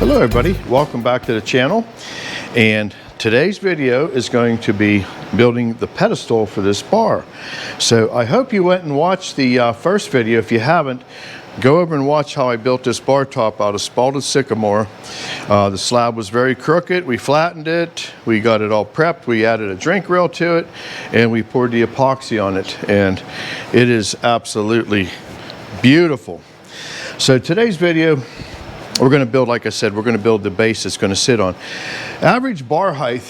Hello everybody, welcome back to the channel, and today's video is going to be building the pedestal for this bar. So I hope you went and watched the first video. If you haven't, go over and watch how I built this bar top out of Spalted Sycamore. The slab was very crooked. We flattened it, we got it all prepped, we added a drink rail to it, and we poured the epoxy on it, and it is absolutely beautiful. So today's video, we're going to build, like I said, we're going to build the base it's going to sit on. Average bar height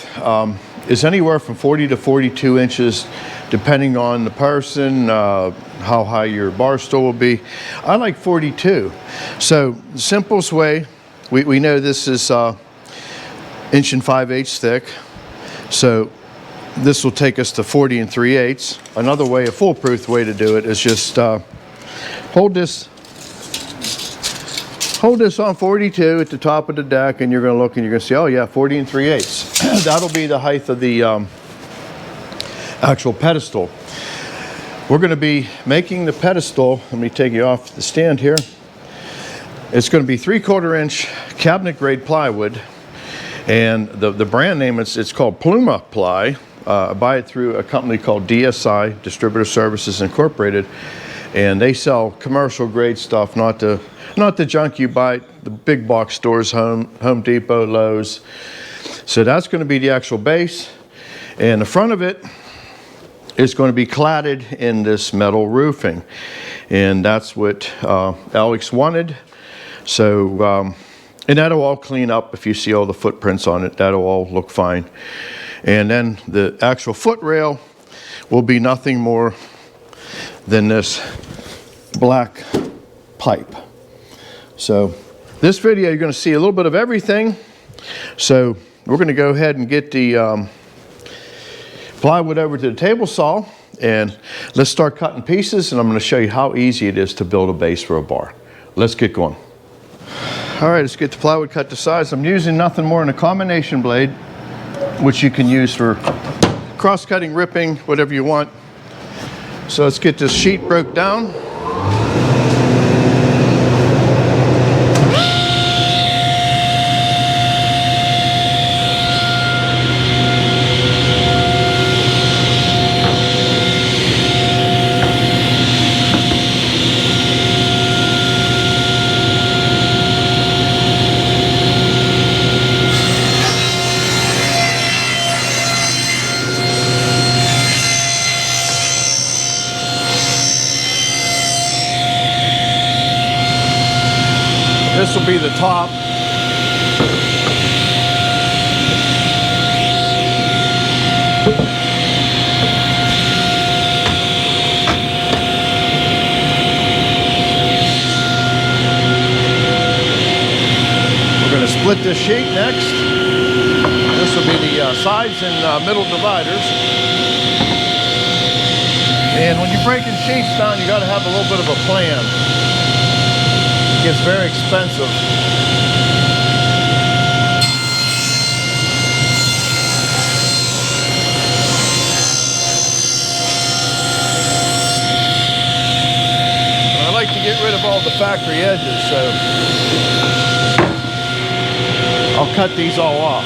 is anywhere from 40 to 42 inches, depending on the person, how high your bar stool will be. I like 42. So the simplest way, we know this is 1 5/8 thick. So this will take us to 40 3/8. Another way, a foolproof way to do it is just hold this on 42 at the top of the deck, and you're going to look and you're going to see, oh yeah, 40 3/8. That'll be the height of the actual pedestal. We're going to be making the pedestal. Let me take you off the stand here. It's going to be 3/4 inch cabinet grade plywood, and the brand name, it's called Pluma Ply. I buy it through a company called DSI, Distributor Services Incorporated, and they sell commercial grade stuff, not the junk you buy at the big box stores, Home Depot, Lowe's. So that's going to be the actual base, and the front of it is going to be cladded in this metal roofing, and that's what Alex wanted. So and that'll all clean up. If you see all the footprints on it, that'll all look fine. And then the actual foot rail will be nothing more than this black pipe. So this video, you're going to see a little bit of everything. So we're going to go ahead and get the plywood over to the table saw, and let's start cutting pieces, and I'm going to show you how easy it is to build a base for a bar. Let's get going. All right, let's get the plywood cut to size. I'm using nothing more than a combination blade, which you can use for cross-cutting, ripping, whatever you want. So let's get this sheet broke down. This will be the top. We're going to split this sheet next. This will be the sides and middle dividers. And when you're breaking sheets down, you got to have a little bit of a plan. It gets very expensive. And I like to get rid of all the factory edges, so I'll cut these all off.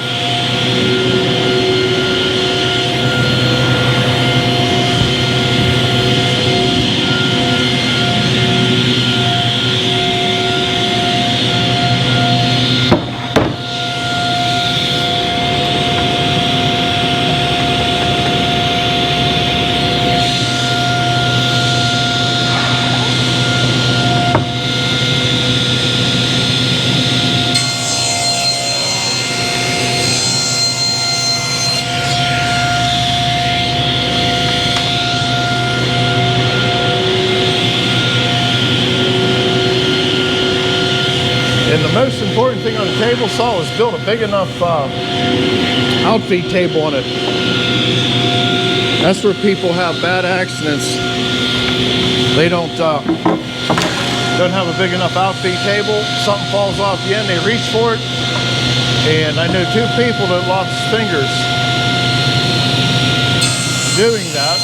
And the most important thing on a table saw is build a big enough outfeed table on it. That's where people have bad accidents. They don't have a big enough outfeed table. Something falls off the end, they reach for it. And I know 2 people that lost fingers doing that.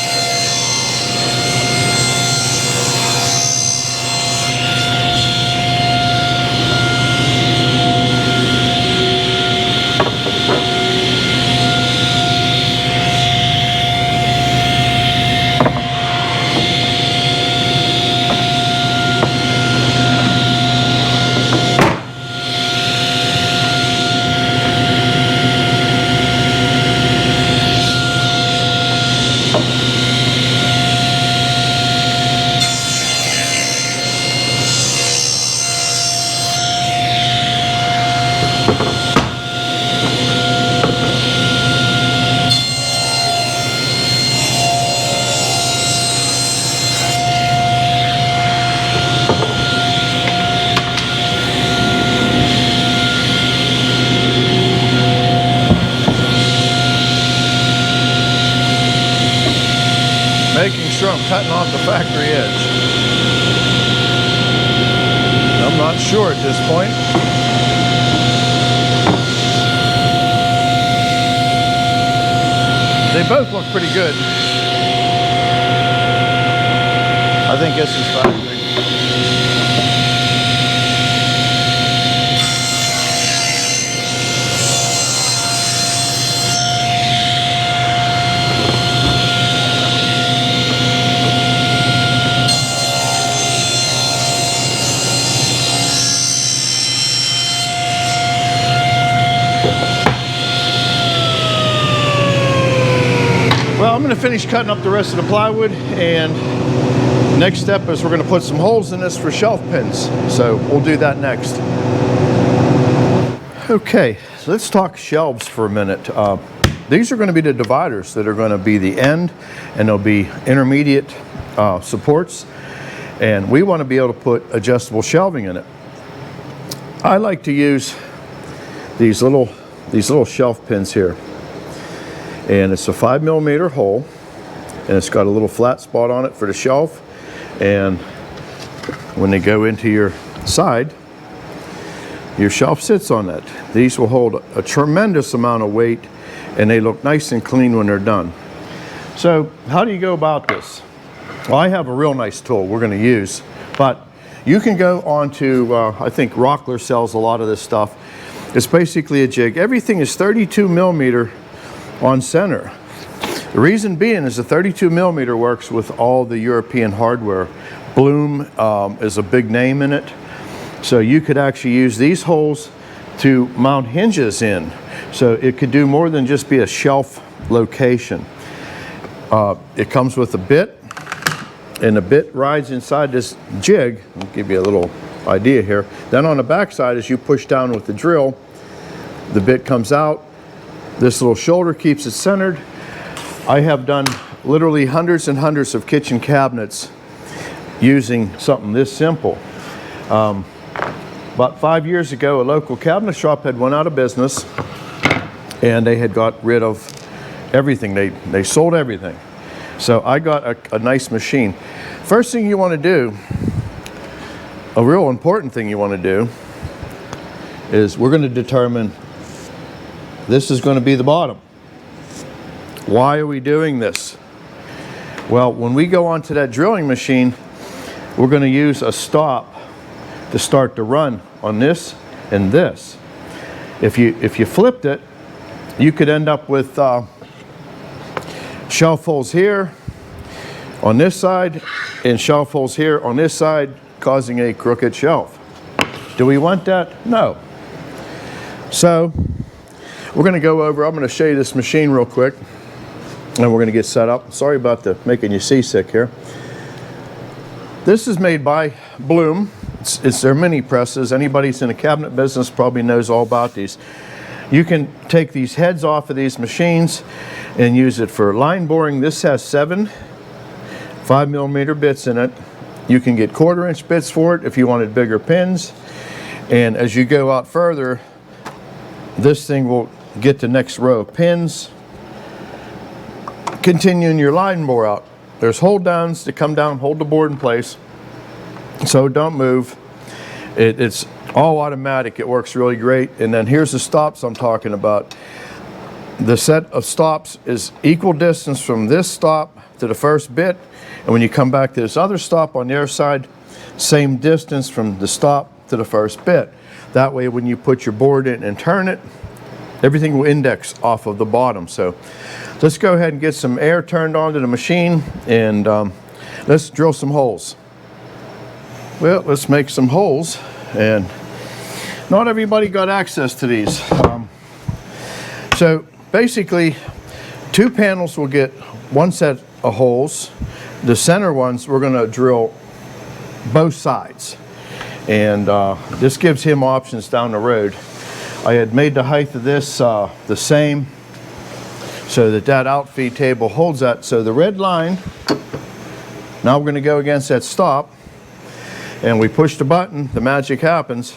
sure I'm cutting off the factory edge. I'm not sure at this point. They both look pretty good. I think this is factory. Well, I'm going to finish cutting up the rest of the plywood, and next step is we're going to put some holes in this for shelf pins. So we'll do that next. Okay, so let's talk shelves for a minute. These are going to be the dividers that are going to be the end, and they'll be intermediate supports. And we want to be able to put adjustable shelving in it. I like to use these little shelf pins here. And it's a 5mm hole, and it's got a little flat spot on it for the shelf. And when they go into your side, your shelf sits on that. These will hold a tremendous amount of weight, and they look nice and clean when they're done. So how do you go about this? Well, I have a real nice tool we're going to use, but you can go onto, I think Rockler sells a lot of this stuff. It's basically a jig. Everything is 32mm on center. The reason being is the 32mm works with all the European hardware. Bloom is a big name in it. So you could actually use these holes to mount hinges in. So it could do more than just be a shelf location. It comes with a bit, and the bit rides inside this jig. I'll give you a little idea here. Then on the back side, as you push down with the drill, the bit comes out. This little shoulder keeps it centered. I have done literally hundreds and hundreds of kitchen cabinets using something this simple. About 5 years ago, a local cabinet shop had went out of business, and they had got rid of everything. They sold everything. So I got a nice machine. First thing you want to do, a real important thing you want to do, is we're going to determine this is going to be the bottom. Why are we doing this? Well, when we go onto that drilling machine, we're going to use a stop to start the run on this and this. If you flipped it, you could end up with shelf holes here on this side and shelf holes here on this side, causing a crooked shelf. Do we want that? No. So we're going to go over, I'm going to show you this machine real quick, and we're going to get set up. Sorry about the making you seasick here. This is made by Bloom. It's their mini presses. Anybody who's in the cabinet business probably knows all about these. You can take these heads off of these machines and use it for line boring. This has 7 5mm bits in it. You can get 1/4-inch bits for it if you wanted bigger pins. And as you go out further, this thing will get the next row of pins. Continuing your line bore out. There's hold downs to come down, hold the board in place, so don't move. It's all automatic. It works really great. And then here's the stops I'm talking about. The set of stops is equal distance from this stop to the first bit, and when you come back to this other stop on the other side, same distance from the stop to the first bit. That way when you put your board in and turn it, everything will index off of the bottom. So let's go ahead and get some air turned on to the machine, and let's drill some holes. Well, let's make some holes, and not everybody got access to these. So basically, 2 panels will get 1 set of holes. The center ones, we're going to drill both sides, and this gives him options down the road. I had made the height of this the same, so that outfeed table holds that. So the red line, now we're going to go against that stop, and we push the button, the magic happens.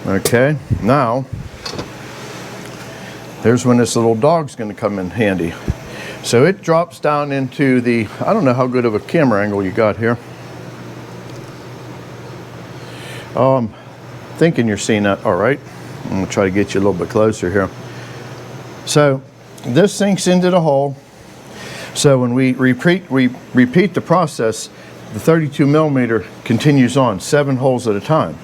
Okay, now There's when this little dog's going to come in handy. So it drops down into the, I don't know how good of a camera angle you got here. I'm thinking you're seeing that all right. I'm going to try to get you a little bit closer here. So this sinks into the hole. So when we repeat the process, the 32 millimeter continues on 7 holes at a time.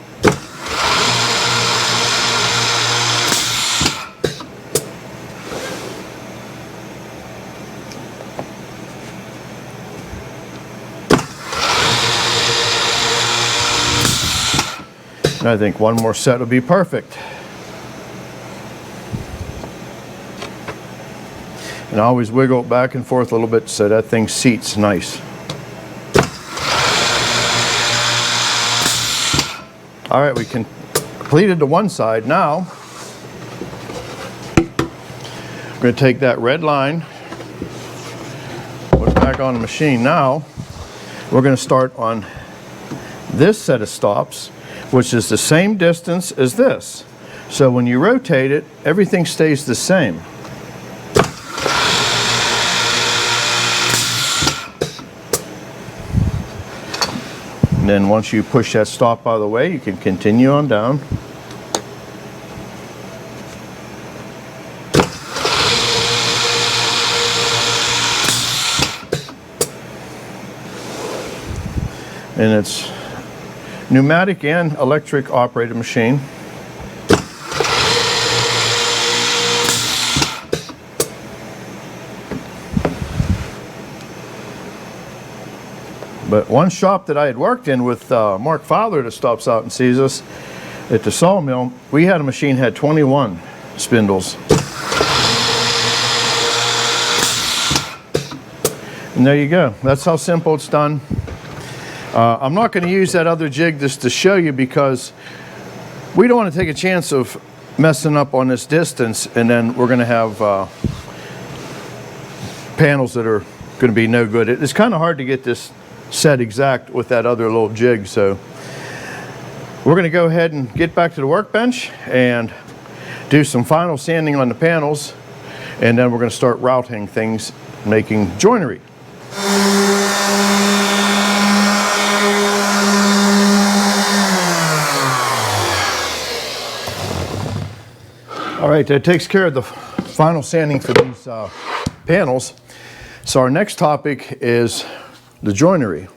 And I think one more set will be perfect. And I always wiggle it back and forth a little bit so that thing seats nice. All right, we completed the one side. Now, we're going to take that red line, put it back on the machine. Now, we're going to start on this set of stops, which is the same distance as this. So when you rotate it, everything stays the same. And then once you push that stop out of the way, you can continue on down. And it's pneumatic and electric operated machine. But one shop that I had worked in with Mark Fowler that stops out and sees us at the sawmill, we had a machine that had 21 spindles. And there you go. That's how simple it's done. I'm not going to use that other jig just to show you because we don't want to take a chance of messing up on this distance, and then we're going to have panels that are going to be no good. It's kind of hard to get this set exact with that other little jig, so we're going to go ahead and get back to the workbench and do some final sanding on the panels, and then we're going to start routing things, making joinery. All right, that takes care of the final sanding for these panels. So our next topic is the joinery.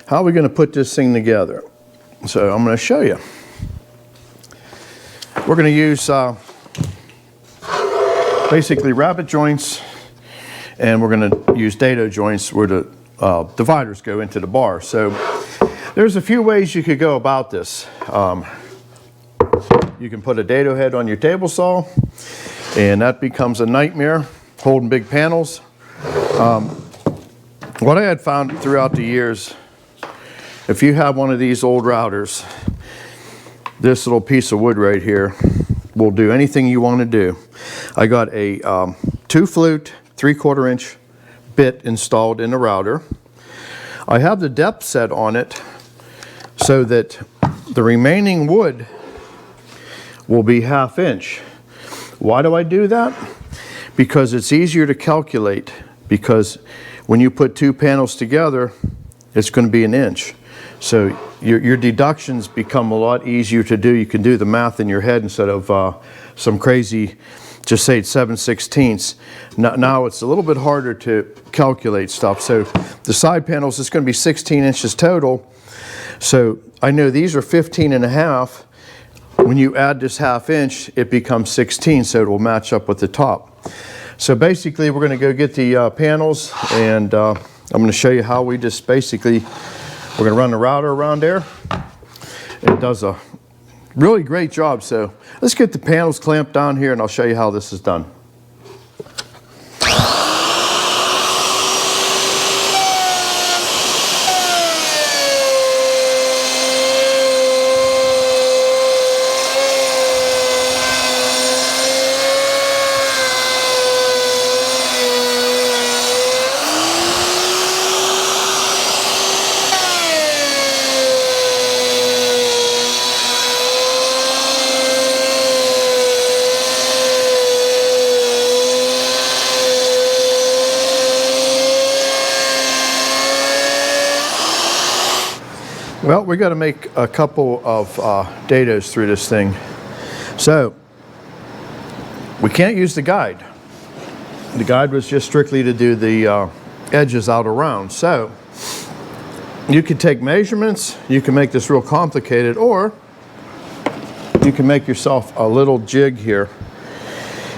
How are we going to put this thing together? So I'm going to show you. We're going to use basically rabbet joints, and we're going to use dado joints where the dividers go into the bar. So there's a few ways you could go about this. You can put a dado head on your table saw, and that becomes a nightmare holding big panels. What I had found throughout the years, if you have one of these old routers, this little piece of wood right here will do anything you want to do. I got a 2-flute, 3/4 inch bit installed in the router. I have the depth set on it so that the remaining wood will be 1/2 inch. Why do I do that? Because it's easier to calculate, because when you put 2 panels together, it's going to be 1 inch. So your deductions become a lot easier to do. You can do the math in your head instead of some crazy, just say it's 7/16. Now it's a little bit harder to calculate stuff. So the side panels, it's going to be 16 inches total. So I know these are 15.5. When you add this 1/2 inch, it becomes 16, so it will match up with the top. So basically, we're going to go get the panels, and I'm going to show you how we just basically, we're going to run the router around there. It does a really great job. So let's get the panels clamped down here, and I'll show you how this is done. Well, we got to make a couple of dados through this thing. So we can't use the guide. The guide was just strictly to do the edges out around. So you can take measurements, you can make this real complicated, or you can make yourself a little jig here.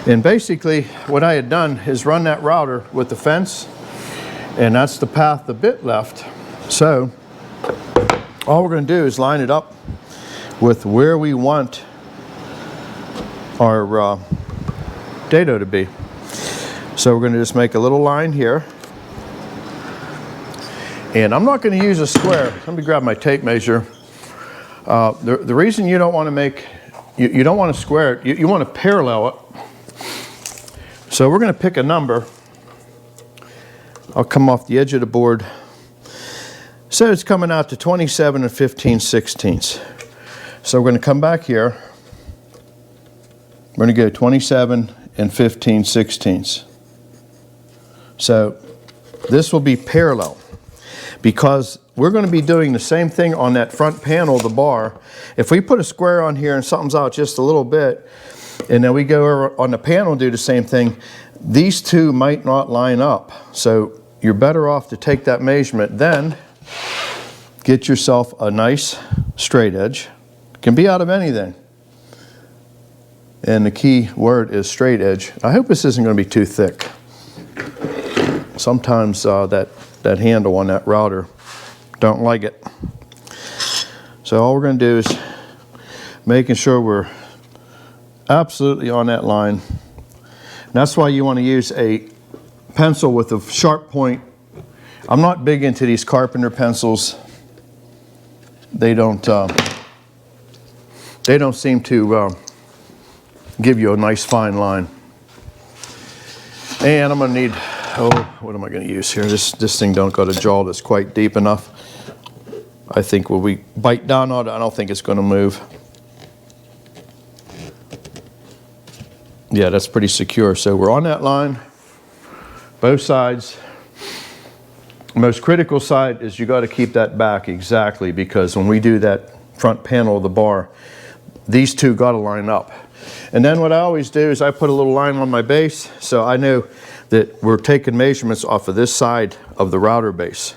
And basically what I had done is run that router with the fence, and that's the path the bit left. So all we're going to do is line it up with where we want our dado to be. So we're going to just make a little line here. And I'm not going to use a square. Let me grab my tape measure. The reason you don't want to make, you don't want to square it, you want to parallel it. So we're going to pick a number. I'll come off the edge of the board. So it's coming out to 27 15/16. So we're going to come back here. We're going to go 27 15/16. So this will be parallel because we're going to be doing the same thing on that front panel of the bar. If we put a square on here and something's out just a little bit, and then we go over on the panel and do the same thing, these two might not line up. So you're better off to take that measurement, then get yourself a nice straight edge. It can be out of anything. And the key word is straight edge. I hope this isn't going to be too thick. Sometimes that handle on that router, don't like it. So all we're going to do is making sure we're absolutely on that line. And that's why you want to use a pencil with a sharp point. I'm not big into these carpenter pencils. They don't seem to give you a nice fine line. And I'm going to need, what am I going to use here? This thing don't got a jaw that's quite deep enough. I think when we bite down on it, I don't think it's going to move. Yeah, that's pretty secure. So we're on that line, both sides. Most critical side is you got to keep that back exactly, because when we do that front panel of the bar, these two got to line up. And then what I always do is I put a little line on my base, so I know that we're taking measurements off of this side of the router base.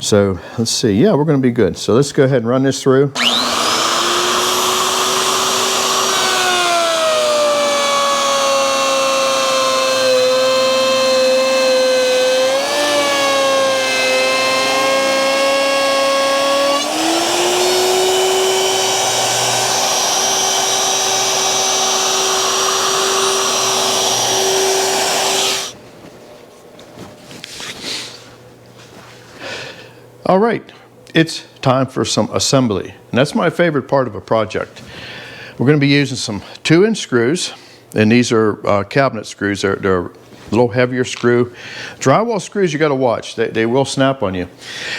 So let's see, yeah, we're going to be good. So let's go ahead and run this through. All right, it's time for some assembly. And that's my favorite part of a project. We're going to be using some 2-inch screws, and these are cabinet screws. They're a little heavier screw. Drywall screws you got to watch. They will snap on you.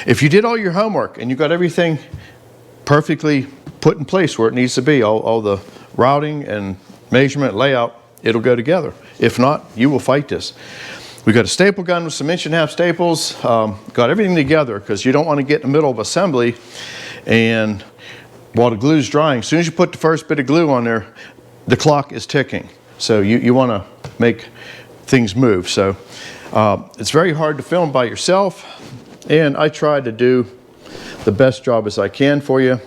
If you did all your homework and you got everything perfectly put in place where it needs to be, all the routing and measurement layout, it'll go together. If not, you will fight this. We got a staple gun with some 1.5-inch staples. Got everything together because you don't want to get in the middle of assembly and while the glue's drying, as soon as you put the first bit of glue on there, the clock is ticking. So you want to make things move. So it's very hard to film by yourself, and I try to do the best job as I can for you.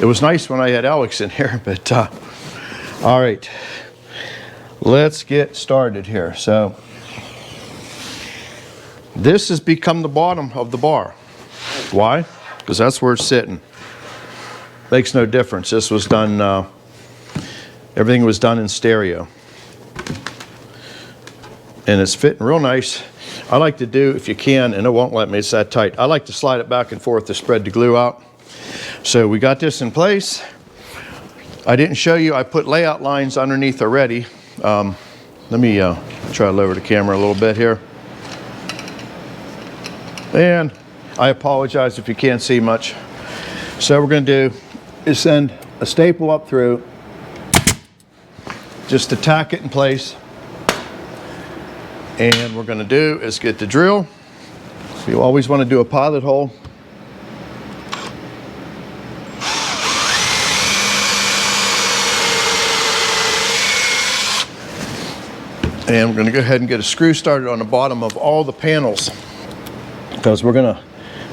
It was nice when I had Alex in here, but all right, let's get started here. So this has become the bottom of the bar. Why? Because that's where it's sitting. Makes no difference. This was done, everything was done in stereo. And it's fitting real nice. I like to do, if you can, and it won't let me, it's that tight, I like to slide it back and forth to spread the glue out. So we got this in place. I didn't show you, I put layout lines underneath already. Let me try to lower the camera a little bit here. And I apologize if you can't see much. So what we're going to do is send a staple up through, just to tack it in place. And what we're going to do is get the drill. So you always want to do a pilot hole. And we're going to go ahead and get a screw started on the bottom of all the panels, because we're going to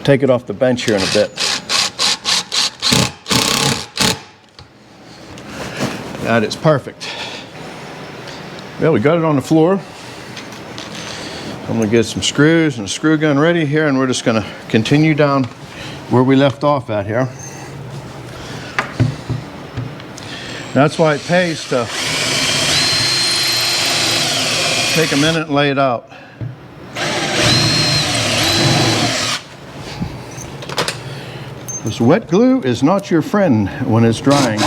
take it off the bench here in a bit. That is perfect. Well, we got it on the floor. I'm going to get some screws and a screw gun ready here, and we're just going to continue down where we left off at here. That's why it pays to take a minute and lay it out. This wet glue is not your friend when it's drying.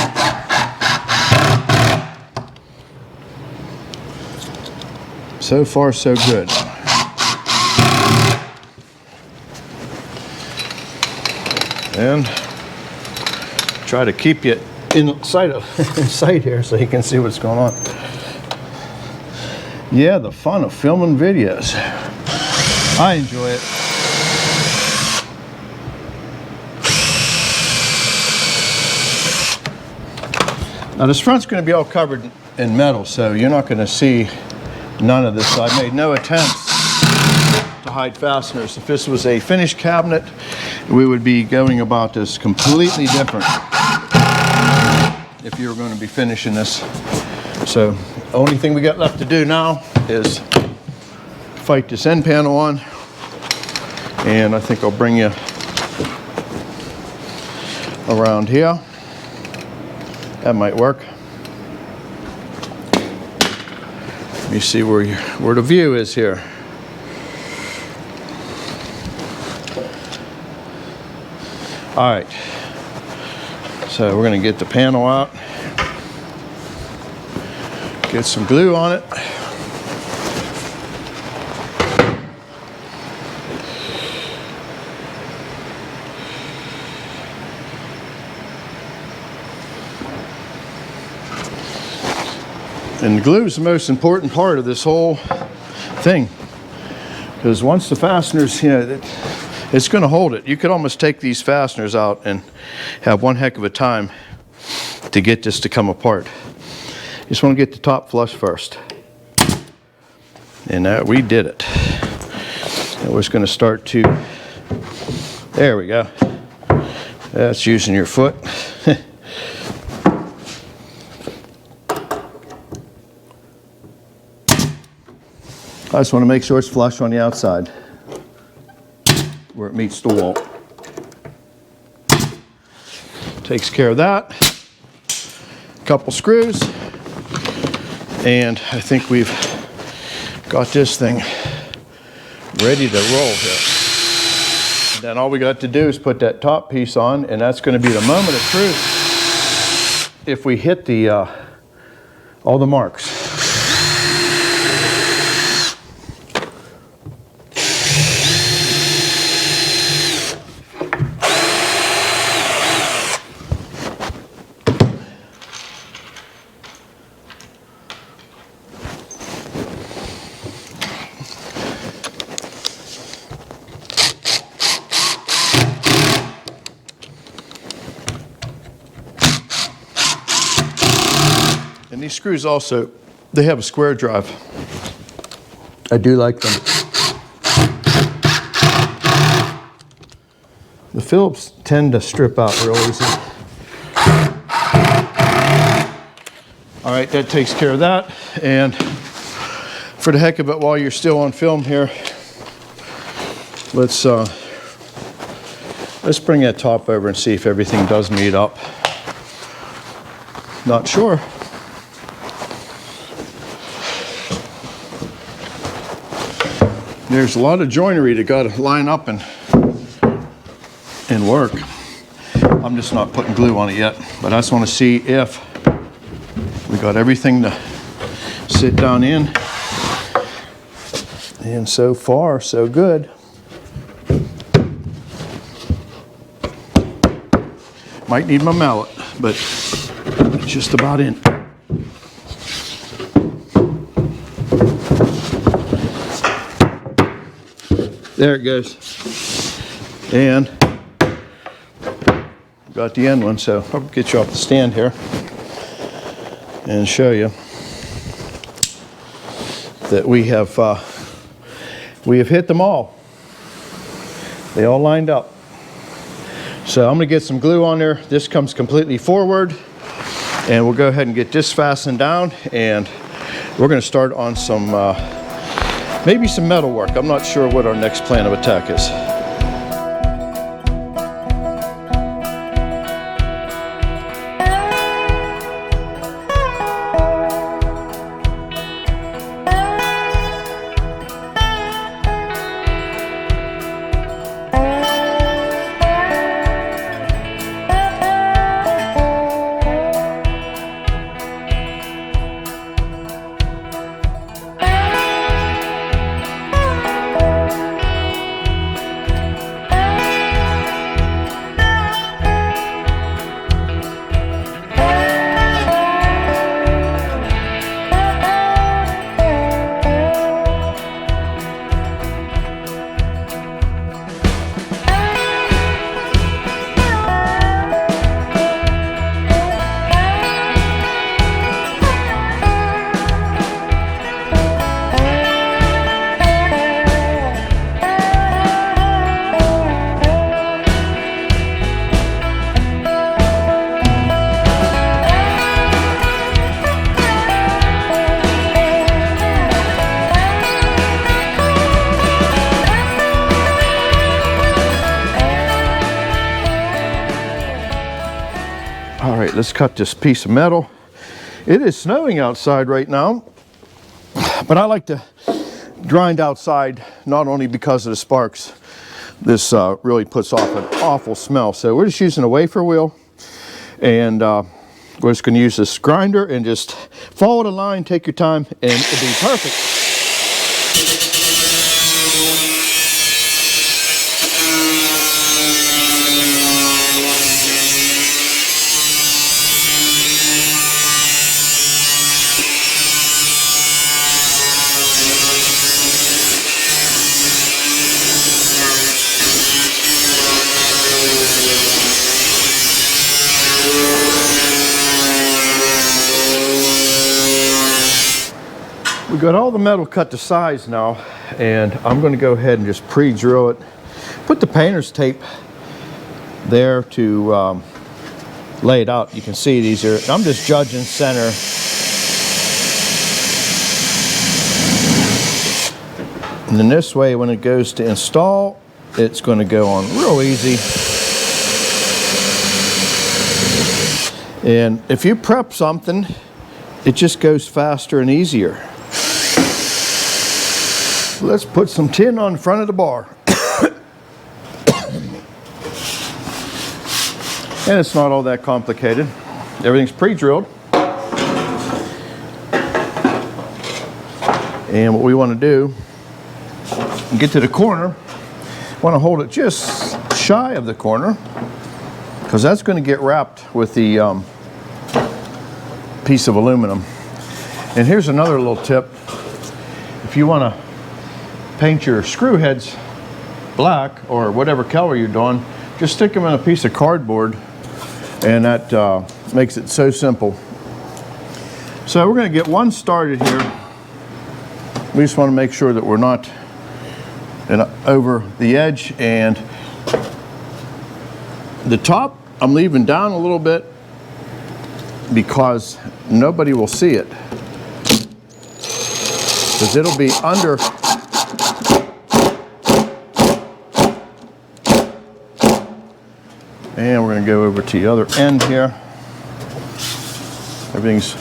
So far, so good. And try to keep you in sight here so you can see what's going on. Yeah, the fun of filming videos. I enjoy it. Now this front's going to be all covered in metal, so you're not going to see none of this. So I made no attempts to hide fasteners. If this was a finished cabinet, we would be going about this completely different if you were going to be finishing this. So the only thing we got left to do now is fight this end panel on, and I think I'll bring you around here. That might work. Let me see where the view is here. All right, so we're going to get the panel out, get some glue on it. And glue is the most important part of this whole thing, because once the fasteners, it's going to hold it. You could almost take these fasteners out and have one heck of a time to get this to come apart. You just want to get the top flush first. And we did it. And we're just going to start to, there we go. That's using your foot. I just want to make sure it's flush on the outside where it meets the wall. Takes care of that. A couple screws, and I think we've got this thing ready to roll here. And then all we got to do is put that top piece on, and that's going to be the moment of truth if we hit the all the marks. And these screws also, they have a square drive. I do like them. The Phillips tend to strip out real easy. All right, that takes care of that. And for the heck of it, while you're still on film here, let's bring that top over and see if everything does meet up. Not sure. There's a lot of joinery that got to line up and work. I'm just not putting glue on it yet, but I just want to see if we got everything to sit down in. And so far, so good. Might need my mallet, but it's just about in. There it goes. And got the end one, so I'll get you off the stand here and show you. that we have hit them all. They all lined up. So I'm going to get some glue on there. This comes completely forward, and we'll go ahead and get this fastened down, and we're going to start on some maybe some metal work. I'm not sure what our next plan of attack is. All right, let's cut this piece of metal. It is snowing outside right now, but I like to grind outside, not only because of the sparks. This really puts off an awful smell. So we're just using a wafer wheel, and we're just going to use this grinder and just follow the line, take your time, and it'll be perfect. We got all the metal cut to size now, and I'm going to go ahead and just pre-drill it. Put the painter's tape there to lay it out. You can see these are, I'm just judging center. And then this way, when it goes to install, it's going to go on real easy. And if you prep something, it just goes faster and easier. Let's put some tin on the front of the bar. And it's not all that complicated. Everything's pre-drilled. And what we want to do, get to the corner, want to hold it just shy of the corner, because that's going to get wrapped with the piece of aluminum. And here's another little tip. If you want to paint your screw heads black or whatever color you're doing, just stick them in a piece of cardboard, and that makes it so simple. So we're going to get one started here. We just want to make sure that we're not over the edge, and the top I'm leaving down a little bit because nobody will see it, because it'll be under. And we're going to go over to the other end here. Everything's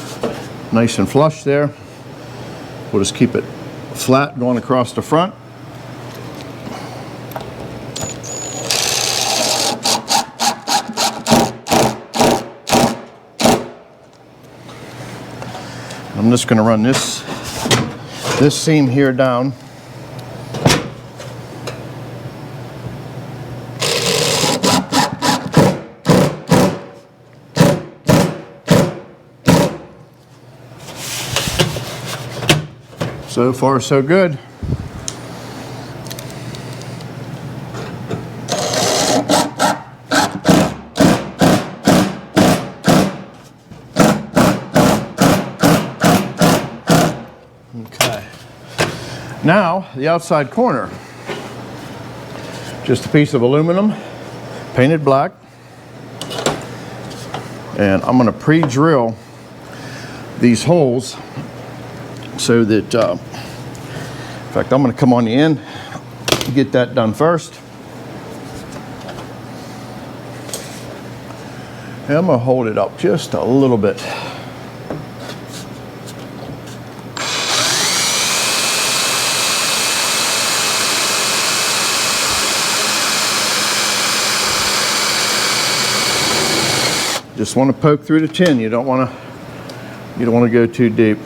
nice and flush there. We'll just keep it flat going across the front. I'm just going to run this seam here down. So far, so good. Okay. Now, the outside corner. Just a piece of aluminum, painted black. And I'm going to pre-drill these holes so that, in fact, I'm going to come on the end, get that done first. And I'm going to hold it up just a little bit. Just want to poke through the tin. You don't want to go too deep.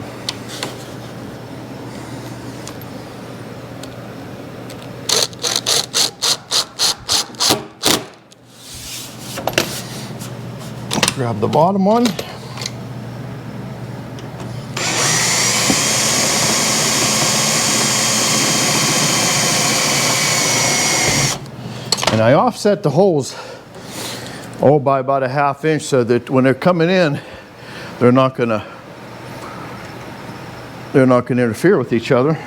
Grab the bottom one. And I offset the holes by about a 1/2 inch so that when they're coming in, they're not gonna interfere with each other.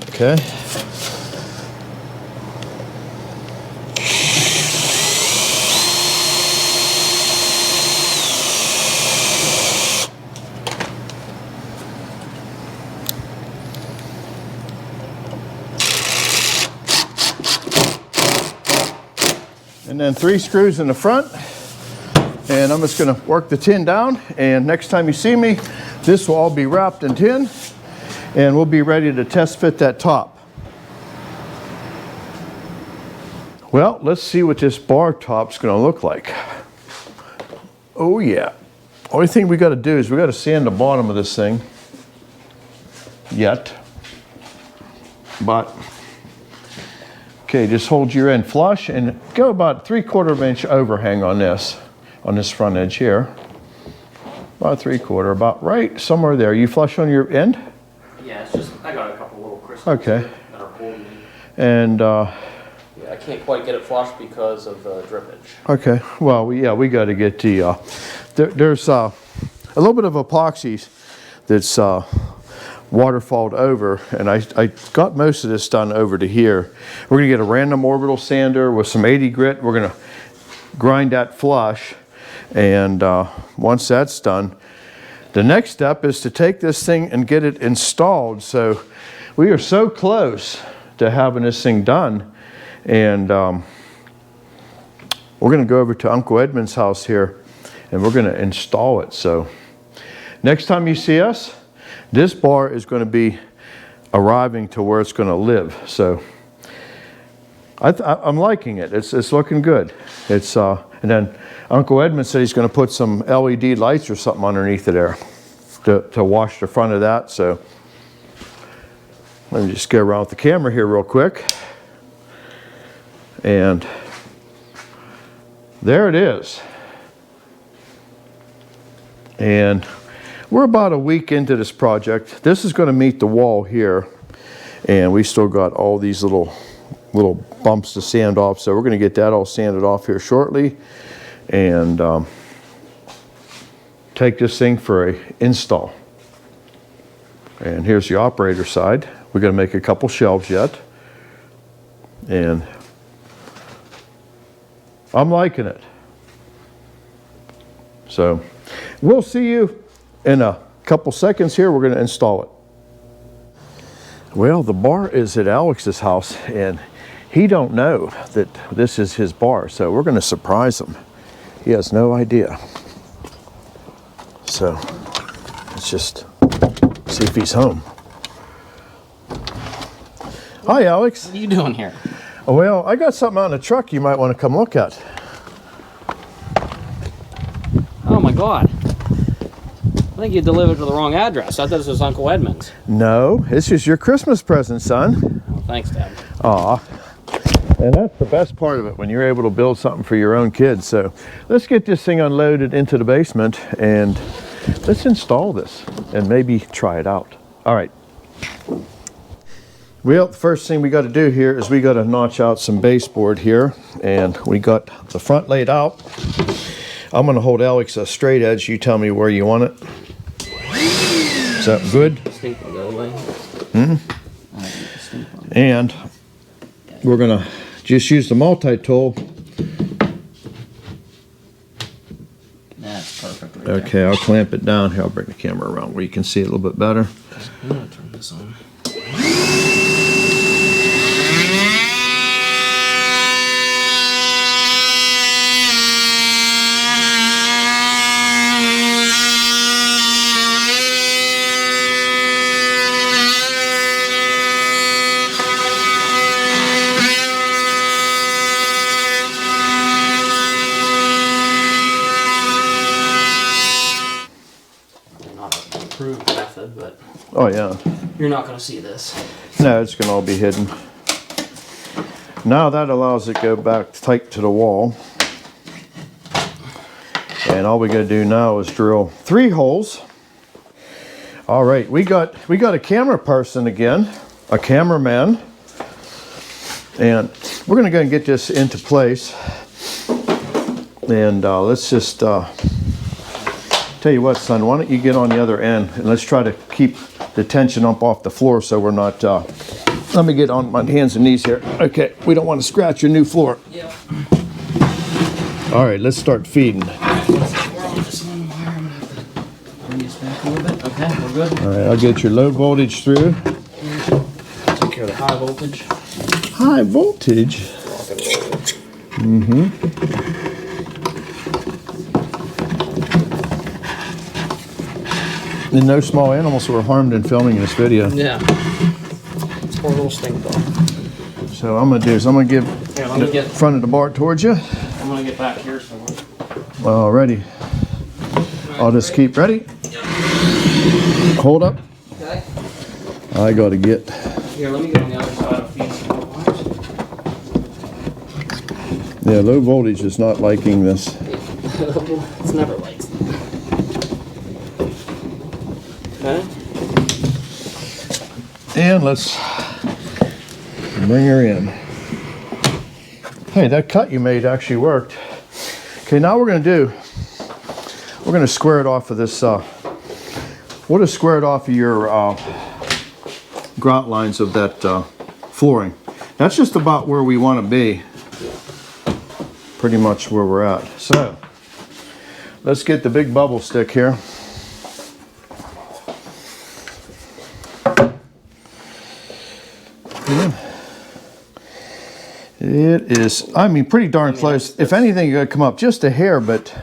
Okay. And then 3 screws in the front, and I'm just going to work the tin down, and next time you see me, this will all be wrapped in tin, and we'll be ready to test fit that top. Well, let's see what this bar top's going to look like. Oh yeah. Only thing we got to do is we got to sand the bottom of this thing yet. But okay, just hold your end flush and go about 3/4 inch overhang on this front edge here. About 3/4, about right somewhere there. You flush on your end? Yeah, it's just, I got a couple little crystals okay. that are holding. And yeah, I can't quite get it flush because of the drippage. Okay, well, we got to get the, there's a little bit of epoxy that's waterfalled over, and I got most of this done over to here. We're gonna get a random orbital sander with some 80 grit. We're gonna grind that flush, and once that's done, the next step is to take this thing and get it installed. So we are so close to having this thing done, and we're gonna go over to Uncle Edmund's house here, and we're gonna install it. So next time you see us, this bar is going to be arriving to where it's going to live. So I'm liking it. It's looking good. It's and then Uncle Edmund said he's going to put some LED lights or something underneath it there to wash the front of that. So let me just go around with the camera here real quick. And there it is. And we're about a week into this project. This is going to meet the wall here, and we still got all these little bumps to sand off. So we're going to get that all sanded off here shortly, and take this thing for a install. And here's the operator side. We're going to make a couple shelves yet, and I'm liking it. So we'll see you in a couple seconds here. We're going to install it. Well, the bar is at Alex's house, and he don't know that this is his bar, so we're going to surprise him. He has no idea. So let's just see if he's home. Hi, Alex. What are you doing here? Well, I got something out in the truck you might want to come look at. Oh my God. I think you delivered to the wrong address. I thought this was Uncle Edmund's. No, this is your Christmas present, son. Oh, thanks, Dad. Aw. And that's the best part of it, when you're able to build something for your own kids. So let's get this thing unloaded into the basement, and let's install this and maybe try it out. All right. Well, the first thing we got to do here is we got to notch out some baseboard here, and we got the front laid out. I'm going to hold Alex a straight edge. You tell me where you want it. Is that good? And we're going to just use the multi-tool. That's perfect. Right Okay, I'll clamp it down here. I'll bring the camera around where you can see it a little bit better. I'm going to turn this on. Approved method, but Oh yeah. you're not going to see this. No, it's going to all be hidden. Now that allows it to go back tight to the wall. And all we got to do now is drill 3 holes. All right, we got a camera person again, a cameraman. And we're going to go and get this into place. And let's just tell you what, son, why don't you get on the other end and let's try to keep the tension up off the floor so we're not, let me get on my hands and knees here. Okay, we don't want to scratch your new floor. Yeah. All right, let's start feeding. We're on this one wire. I'm going to have to bring this back a little bit. Okay, we're good. All right, I'll get your low voltage through. Take care of the high voltage. High voltage? Mm-hmm. And no small animals were harmed in filming this video. Yeah. Poor little stink dog. So I'm gonna do is I'm gonna give Here, let me get. front of the bar towards you. I'm gonna get back here somewhere. Alrighty. I'll just keep ready. Hold up. Okay. I gotta get. Here, let me get on the other side of feed some more wires. Yeah, low voltage is not liking this. It's never likes them. Okay. And let's bring her in. Hey, that cut you made actually worked. Okay, now we're gonna square it off of this, we'll just square it off of your grout lines of that flooring. That's just about where we want to be. Pretty much where we're at. So, let's get the big bubble stick here. It is, I mean, pretty darn close. If anything, you're gonna come up just a hair, but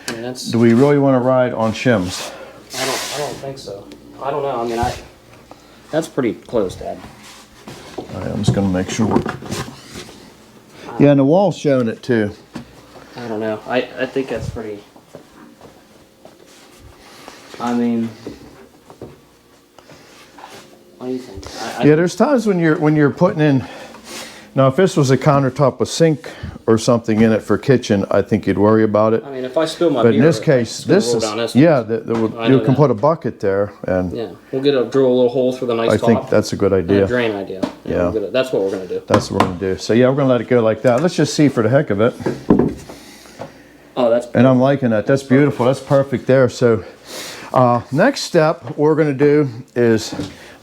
do we really want to ride on shims? I don't think so. I don't know. I mean, that's pretty close, Dad. All right, I'm just gonna make sure. Yeah, and the wall's showing it too. I don't know. I think that's pretty. I mean, what do you think? Yeah, there's times when you're putting in. Now, if this was a countertop with sink or something in it for kitchen, I think you'd worry about it. I mean, if I spill my But beer, in this case, this is yeah. You can put a bucket there, and yeah, we'll drill a little hole through the nice top. I think that's a good And idea. a drain idea. Yeah. That's what we're gonna do. That's what we're gonna do. So yeah, we're gonna let it go like that. Let's just see for the heck of it. Oh, that's. And I'm liking that. That's beautiful. That's perfect there. So next step we're gonna do is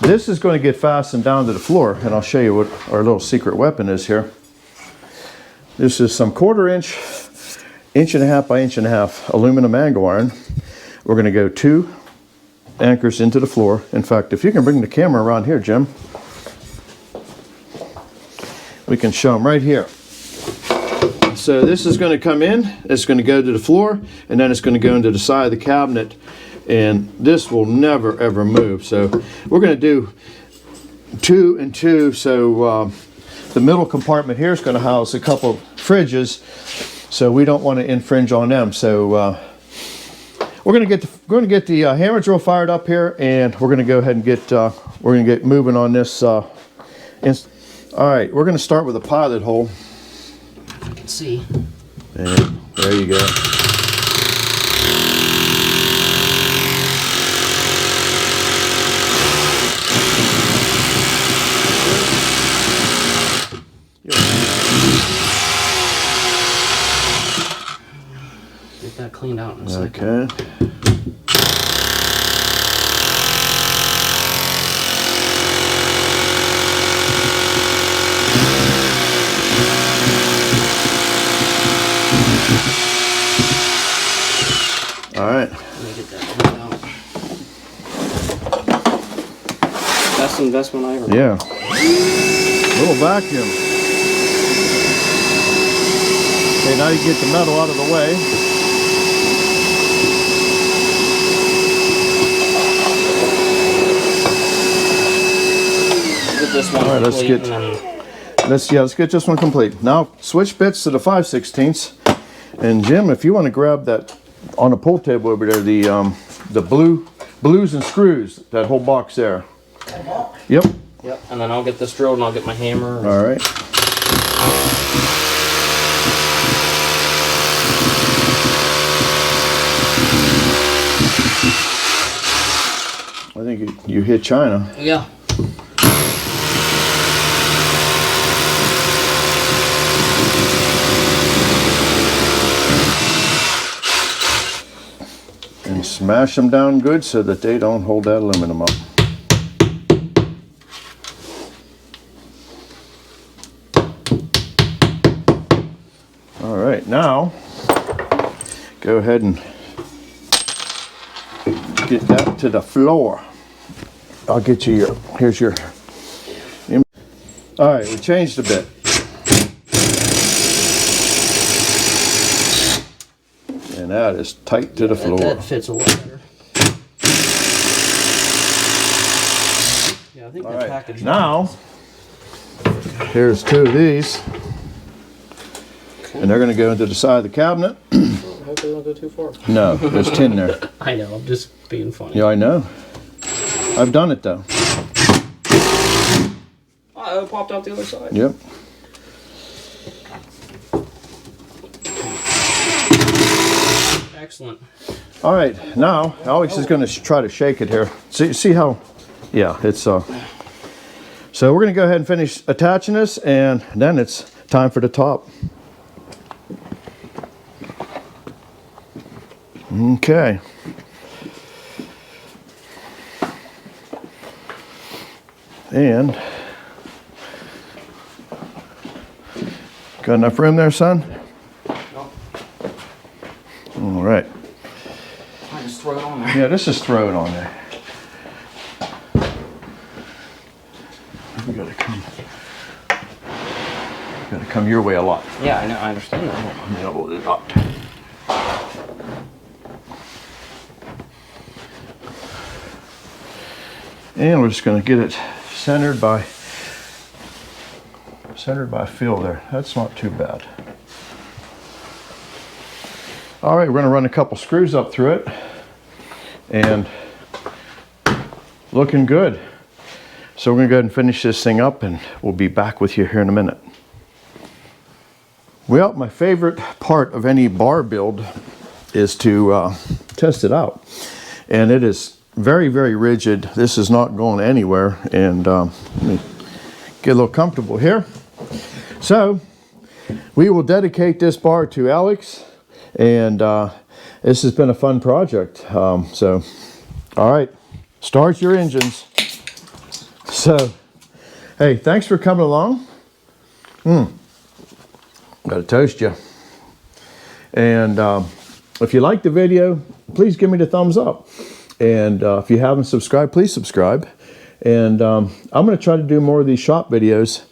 this is going to get fastened down to the floor, and I'll show you what our little secret weapon is here. This is some 1/4 inch, 1.5 by 1.5 aluminum angle iron. We're going to go 2 anchors into the floor. In fact, if you can bring the camera around here, Jim, we can show them right here. So this is going to come in, it's going to go to the floor, and then it's going to go into the side of the cabinet, and this will never ever move. So we're going to do 2 and 2. So the middle compartment here is going to house a couple of fridges, so we don't want to infringe on them. So we're going to get the hammer drill fired up here, and we're going to go ahead and get moving on this. All right, we're going to start with a pilot hole. You can see. And there you go. that cleaned out in a second. Okay. All right. Let me get that cleaned out. Best investment I ever made. Yeah. Little vacuum. Okay, now you get the metal out of the way. Get this one All right, let's complete get- and then Let's get this one complete. Now switch bits to the 5/16. And Jim, if you want to grab that on the pull table over there, the blues and screws, that whole box there. Yep. Yep, and then I'll get this drilled and I'll get my hammer. All right. I think you hit China. Yeah. And smash them down good so that they don't hold that aluminum up. All right, now go ahead and get that to the floor. I'll get you your, here's your. All right, we changed a bit. And that is tight to the floor. That fits a lot better. Yeah, I think All the right, package. now here's two of these. And they're going to go into the side of the cabinet. Hopefully they don't go too far. No, there's tin there. I know, I'm just being funny. Yeah, I know. I've done it though. Oh, it popped out the other side. Yep. Excellent. All right, now Alex is going to try to shake it here. See how? Yeah, it's So we're going to go ahead and finish attaching this, and then it's time for the top. Okay. And got enough room there, son? Nope. All right. I just throw it on there. Yeah, this is throw it on there. We gotta come your way a lot. Yeah, I know, I understand that. Let me hold it up. And we're just gonna get it centered by feel there. That's not too bad. All right, we're gonna run a couple screws up through it, and looking good. So we're gonna go ahead and finish this thing up, and we'll be back with you here in a minute. Well, my favorite part of any bar build is to test it out. And it is very, very rigid. This is not going anywhere. And let me get a little comfortable here. So we will dedicate this bar to Alex. And this has been a fun project. All right, start your engines. So, hey, thanks for coming along. Gotta toast you. And if you like the video, please give me the thumbs up. And if you haven't subscribed, please subscribe. And I'm gonna try to do more of these shop videos.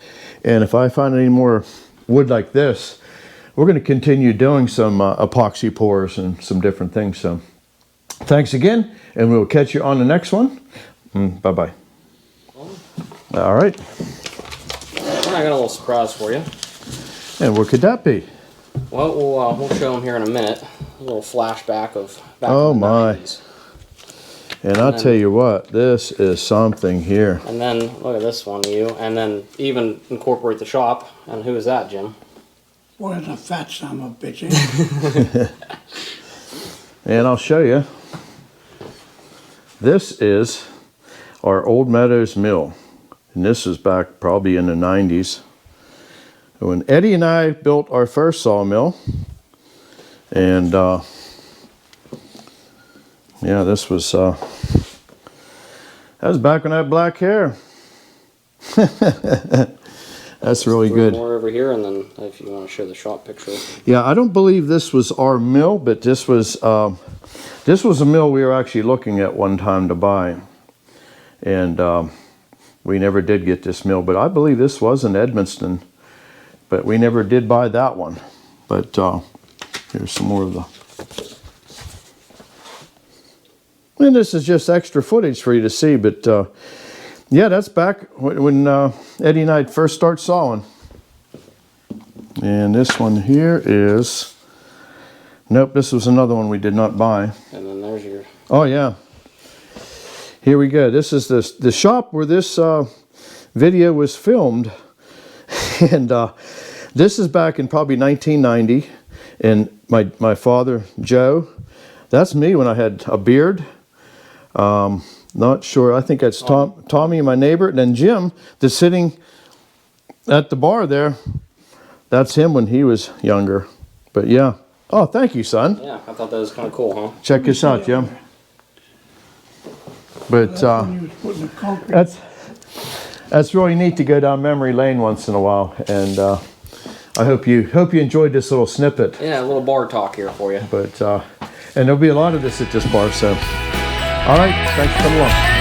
And if I find any more wood like this, we're gonna continue doing some epoxy pours and some different things. So thanks again, and we'll catch you on the next one. Bye-bye. All right. I got a little surprise for you. And what could that be? Well, we'll show them here in a minute. A little flashback of back Oh in the my. 90s. And I'll tell you what, this is something here. And then, look at this one, you. And then even incorporate the shop. And who is that, Jim? What is a fat son of a bitch? And I'll show you. This is our Old Meadows mill. And this is back probably in the 90s. When Eddie and I built our first sawmill. And Yeah, this was, that was back when I had black hair. That's really good. More over here, and then if you want to show the shop picture. Yeah, I don't believe this was our mill, but this was a mill we were actually looking at one time to buy. And we never did get this mill, but I believe this was in Edmonston, but we never did buy that one. But here's some more of the... And this is just extra footage for you to see, but yeah, that's back when Eddie and I first started sawing. And this one here is... Nope, this was another one we did not buy. And then there's your... Oh, yeah. Here we go. This is the shop where this video was filmed. And this is back in probably 1990. And my father, Joe, that's me when I had a beard. Not sure. I think that's Tommy, my neighbor. And then Jim, that's sitting at the bar there. That's him when he was younger. But yeah. Oh, thank you, son. Yeah, I thought that was kind of cool, huh? Check this out, Jim. But That's when you was putting the concrete. that's really neat to go down memory lane once in a while. And I hope you enjoyed this little snippet. Yeah, a little bar talk here for you. But and there'll be a lot of this at this bar. So, all right, thanks for coming along.